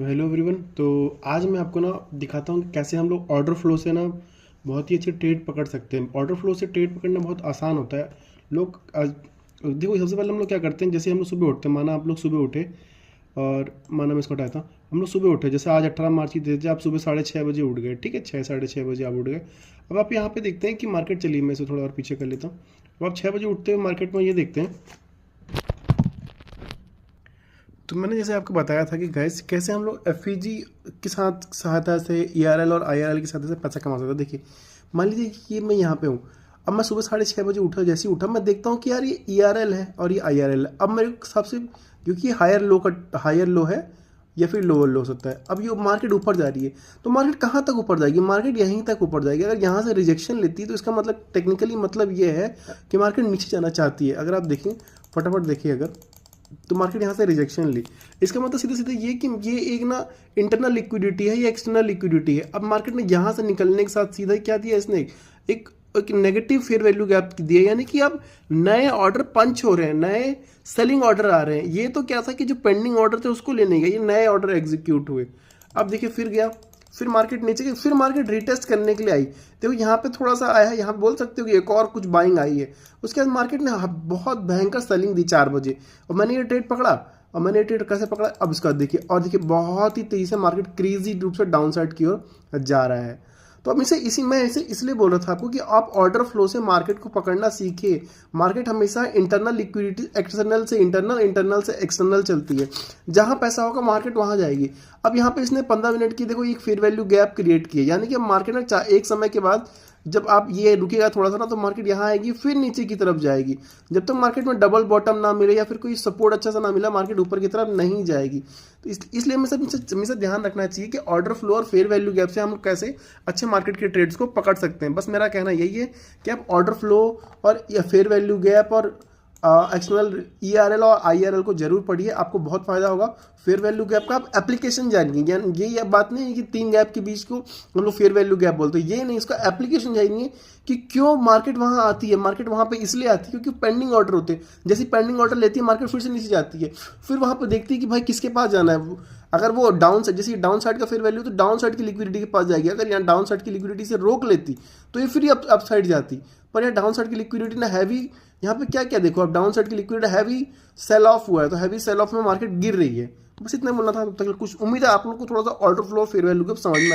तो hello everyone. तो आज मैं आपको ना दिखाता हूँ कि कैसे हम लोग ऑर्डर फ्लो से ना बहुत ही अच्छी ट्रेड पकड़ सकते हैं। ऑर्डर फ्लो से ट्रेड पकड़ना बहुत आसान होता है। लोग देखो, सबसे पहले हम लोग क्या करते हैं, जैसे हम लोग सुबह उठते हैं, माना आप लोग सुबह उठे और माना मैं इसको हटाता हूँ। हम लोग सुबह उठे, जैसे आज 18 मार्च की डेट है, आप सुबह 6:30 बजे उठ गए, ठीक है, 6 साढ़े 6 बजे आप उठ गए। अब आप यहाँ पे देखते हैं कि मार्केट चली, मैं इसे थोड़ा और पीछे कर लेता हूँ। अब आप 6 बजे उठते हुए मार्केट में ये देखते हैं। तो मैंने जैसे आपको बताया था कि गैस कैसे हम लोग एफ के साथ सहायता से ERL और IRL की सहायता से पैसा कमा सकते हैं। देखिए, मान लीजिए कि ये मैं यहाँ पे हूँ। अब मैं सुबह 6:30 बजे उठा, जैसे ही उठा मैं देखता हूँ कि यार ये ERL है और ये IRL है। अब मेरे हिसाब से, क्योंकि ये हायर लो है या फिर लोअर लो हो सकता है। अब ये मार्केट ऊपर जा रही है, तो मार्केट कहाँ तक ऊपर जाएगी? मार्केट यहीं तक ऊपर जाएगी। अगर यहाँ से रिजेक्शन लेती है तो इसका मतलब टेक्निकली मतलब ये है कि मार्केट नीचे जाना चाहती है। अगर आप देखें, फटाफट देखिए, अगर तो मार्केट यहाँ से रिजेक्शन ली, इसका मतलब सीधे सीधे ये कि ये एक ना इंटरनल लिक्विडिटी है या एक्सटर्नल लिक्विडिटी है। अब मार्केट ने यहाँ से निकलने के साथ सीधा क्या दिया इसने, एक एक नेगेटिव फेयर वैल्यू गैप दिया, यानी कि अब नए ऑर्डर पंच हो रहे हैं, नए सेलिंग ऑर्डर आ रहे हैं। ये तो क्या था कि जो पेंडिंग ऑर्डर थे उसको लेने गए, ये नए ऑर्डर एग्जीक्यूट हुए। अब देखिए फिर गया, फिर मार्केट नीचे गई, फिर मार्केट रिटेस्ट करने के लिए आई। देखो यहाँ पे थोड़ा सा आया है, यहाँ पे बोल सकते हो कि एक और कुछ बाइंग आई है। उसके बाद मार्केट ने बहुत भयंकर सेलिंग दी 4 बजे, और मैंने ये ट्रेड पकड़ा। और मैंने ये ट्रेड कैसे पकड़ा, अब इसका देखिए, और देखिए बहुत ही तेजी से मार्केट क्रेजी रूप से डाउन साइड की ओर जा रहा है। तो अब मैं इसे इसलिए बोल रहा था आपको कि आप ऑर्डर फ्लो से मार्केट को पकड़ना सीखिए। मार्केट हमेशा इंटरनल लिक्विडिटी, एक्सटर्नल से इंटरनल, इंटरनल से एक्सटर्नल चलती है। जहां पैसा होगा मार्केट वहां जाएगी। अब यहाँ पे इसने 15 मिनट की देखो एक फेयर वैल्यू गैप क्रिएट की है, यानी कि अब मार्केट में एक समय के बाद जब आप ये रुकेगा थोड़ा सा ना, तो मार्केट यहाँ आएगी, फिर नीचे की तरफ जाएगी। जब तक मार्केट में डबल बॉटम ना मिले या फिर कोई सपोर्ट अच्छा सा ना मिला, मार्केट ऊपर की तरफ नहीं जाएगी। तो इसलिए हमेशा ध्यान रखना चाहिए कि ऑर्डर फ्लो और फेयर वैल्यू गैप से हम कैसे अच्छे मार्केट के ट्रेड्स को पकड़ सकते हैं। बस मेरा कहना यही है कि आप ऑर्डर फ्लो और या फेयर वैल्यू गैप और एक्सटर्नल ERL और IRL को जरूर पढ़िए, आपको बहुत फायदा होगा। फेयर वैल्यू गैप का आप एप्लीकेशन जानिए, यानी ये बात नहीं है कि 3 गैप के बीच को हम लोग फेयर वैल्यू गैप बोलते हैं, ये नहीं, इसका एप्लीकेशन जानिए कि क्यों मार्केट वहां आती है। मार्केट वहां पे इसलिए आती है क्योंकि पेंडिंग ऑर्डर होते हैं। जैसे पेंडिंग ऑर्डर लेती है मार्केट, फिर से नीचे जाती है, फिर वहां पर देखती है कि भाई किसके पास जाना है। अगर वो डाउन साइड, जैसे डाउन साइड का फेयर वैल्यू, तो डाउन साइड की लिक्विडिटी के पास जाएगी। अगर यहाँ डाउन साइड की लिक्विडिटी से रोक लेती तो ये फिर अप साइड जाती। पर यहाँ डाउन साइड की लिक्विडिटी ना हैवी, यहाँ पे क्या क्या देखो, अब डाउन साइड की लिक्विडिटी हैवी सेल ऑफ हुआ है, तो हैवी सेल ऑफ में मार्केट गिर रही है। बस इतना बोलना था। तब तक कुछ उम्मीद है आप लोग को थोड़ा सा ऑर्डर फ्लो फेयर वैल्यू समझ में